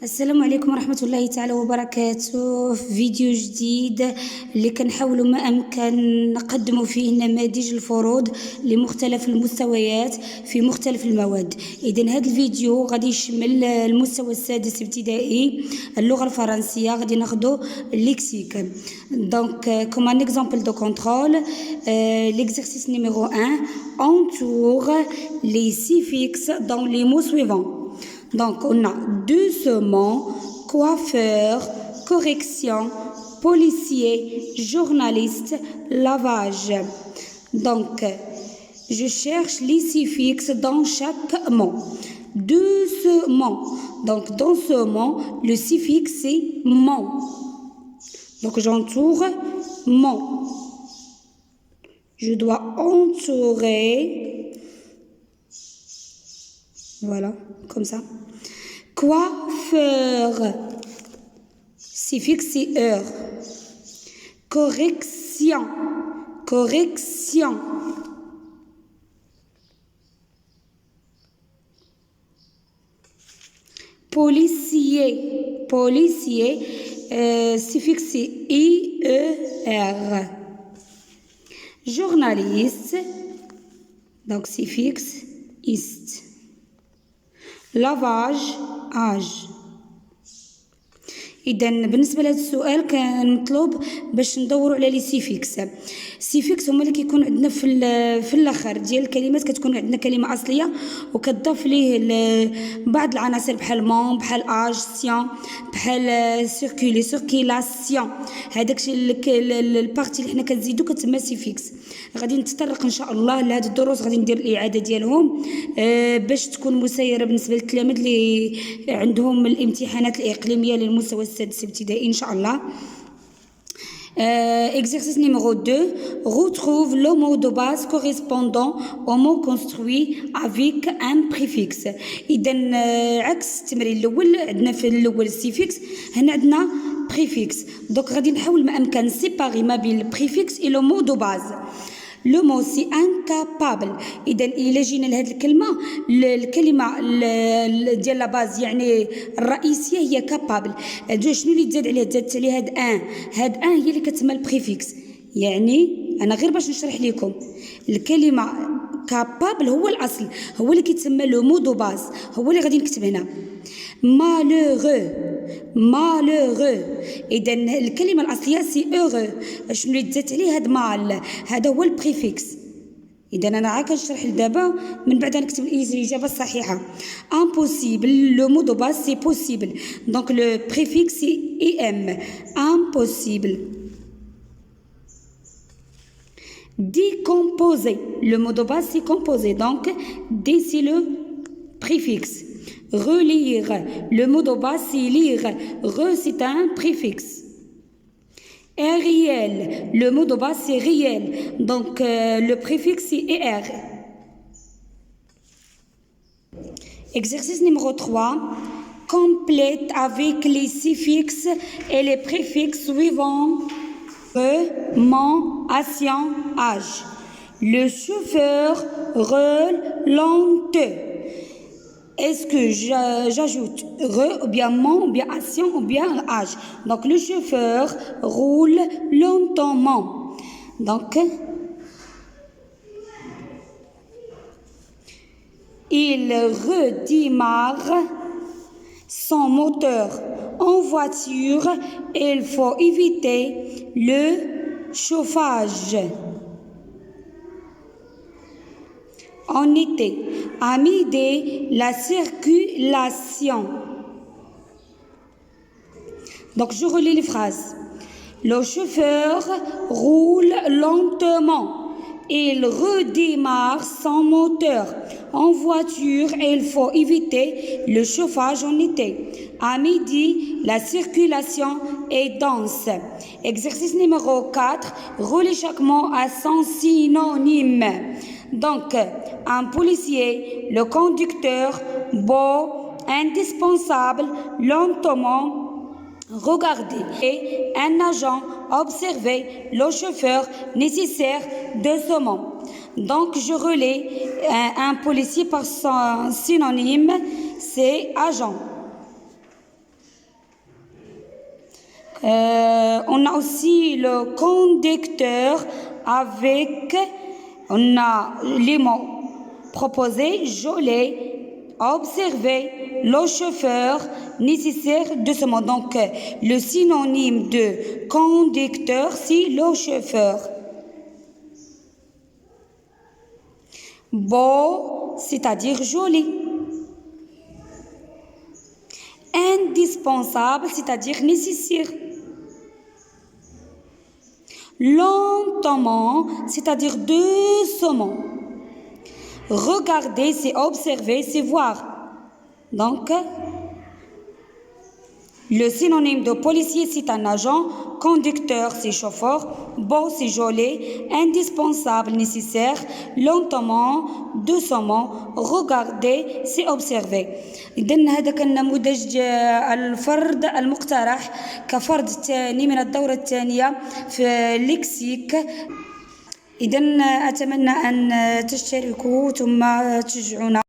السلام عليكم ورحمة الله تعالى وبركاته. في فيديو جديد اللي كنحاولوا ما أمكن نقدموا فيه نماذج الفروض لمختلف المستويات في مختلف المواد. إذن هذا الفيديو غادي يشمل المستوى السادس ابتدائي اللغة الفرنسية. غادي ناخدو الليكسيك. Donc comme un exemple de contrôle, l'exercice numéro 1 entoure les suffixes dans les mots suivants. Donc, on a doucement, coiffeur, correction, policier, journaliste, lavage. Donc, je cherche les suffixes dans chaque mot. Doucement. Donc, dans ce mot, le suffixe c'est mon. Donc, j'entoure mon. Je dois entourer. Voilà, comme ça. Coiffeur. Suffixe c'est heure. Correction. Correction. Policier. Policier. Suffixe c'est IER. Journaliste. Donc suffixe ist. Lavage âge. إذا بالنسبة لهذا السؤال كان مطلوب باش ندوروا على لي سيفيكس. سيفيكس هما اللي كيكونوا عندنا في الاخر ديال الكلمات. كتكون عندنا كلمه اصليه وكتضاف ليه بعض العناصر بحال مون بحال اج سيان بحال سيركولي سيركيلاسيون. هذاك البارتي اللي حنا كنزيدو كتسمى سيفيكس. غادي نتطرق ان شاء الله لهاد الدروس. غادي ندير الاعاده ديالهم باش تكون مسيره بالنسبه للتلاميذ اللي عندهم الامتحانات الاقليميه للمستوى السادس ابتدائي ان شاء الله. Exercice numéro 2. Retrouve le mot de base correspondant au mot construit avec un préfixe. إذا عكس التمرين الأول عندنا في الأول السيفيكس هنا عندنا préfixe. Donc غادي نحاول ما أمكن نسيباري ما بين البريفيكس et le mot de base. لو مو سي انكابابل. اذا الى جينا لهذه الكلمه ديال لا باز يعني الرئيسيه هي كابابل. شنو اللي تزاد عليها؟ تزادت عليها هاد ان هي اللي كتسمى البريفيكس. يعني انا غير باش نشرح لكم الكلمه كابابل هو الاصل، هو اللي كيتسمى لو مو دو باز، هو اللي غادي نكتب هنا مالوغو. مالوغو. اذا الكلمه الاصليه سي اوغو. شنو اللي تزادت عليه هاد مال؟ هذا هو البريفيكس. اذا انا عا كنشرح دابا من بعد نكتب الاجابه الصحيحه. امبوسيبل لو مو دو باز سي بوسيبل. دونك لو بريفيكس سي اي ام. امبوسيبل. Décomposer. Le mot de base c'est composé. Donc, D c'est le préfixe. Relire. Le mot de base c'est lire. Re c'est un préfixe. Réel. Le mot de base c'est réel. Donc, le préfixe c'est ER. Exercice numéro 3. Complète avec les suffixes et les préfixes suivants. Mon, ancien, âge. Le chauffeur roule lentement. Est-ce que j'ajoute re ou bien mon ou bien ancien ou bien âge? Donc le chauffeur roule lentement. Donc il redémarre son moteur. En voiture, il faut éviter le chauffage. En été, à midi, la circulation. Donc, je relis les phrases. Le chauffeur roule lentement. Il redémarre son moteur. En voiture, il faut éviter le chauffage en été. À midi, la circulation est dense. Exercice numéro 4. Relie chaque mot à son synonyme. Donc, un policier, le conducteur, beau, indispensable, lentement, regarder. Et un agent, observer le chauffeur nécessaire de ce mot. Donc, je relais un policier par son synonyme, c'est agent. On a aussi le conducteur avec, on a les mots proposés, joli, observer, le chauffeur, nécessaire de ce mot. Donc, le synonyme de conducteur, c'est le chauffeur. Beau, c'est-à-dire joli. Indispensable, c'est-à-dire nécessaire. Lentement, c'est-à-dire doucement. Regarder, c'est observer, c'est voir. Donc, le synonyme de policier, c'est un agent. Conducteur, c'est chauffeur. Beau, c'est joli. Indispensable, nécessaire. Lentement, doucement. Regarder, c'est observer. إذن هذا كان نموذج الفرد المقترح كفرد ثاني من الدورة الثانية في الليكسيك. إذن أتمنى أن تشتركوا ثم تشجعونا.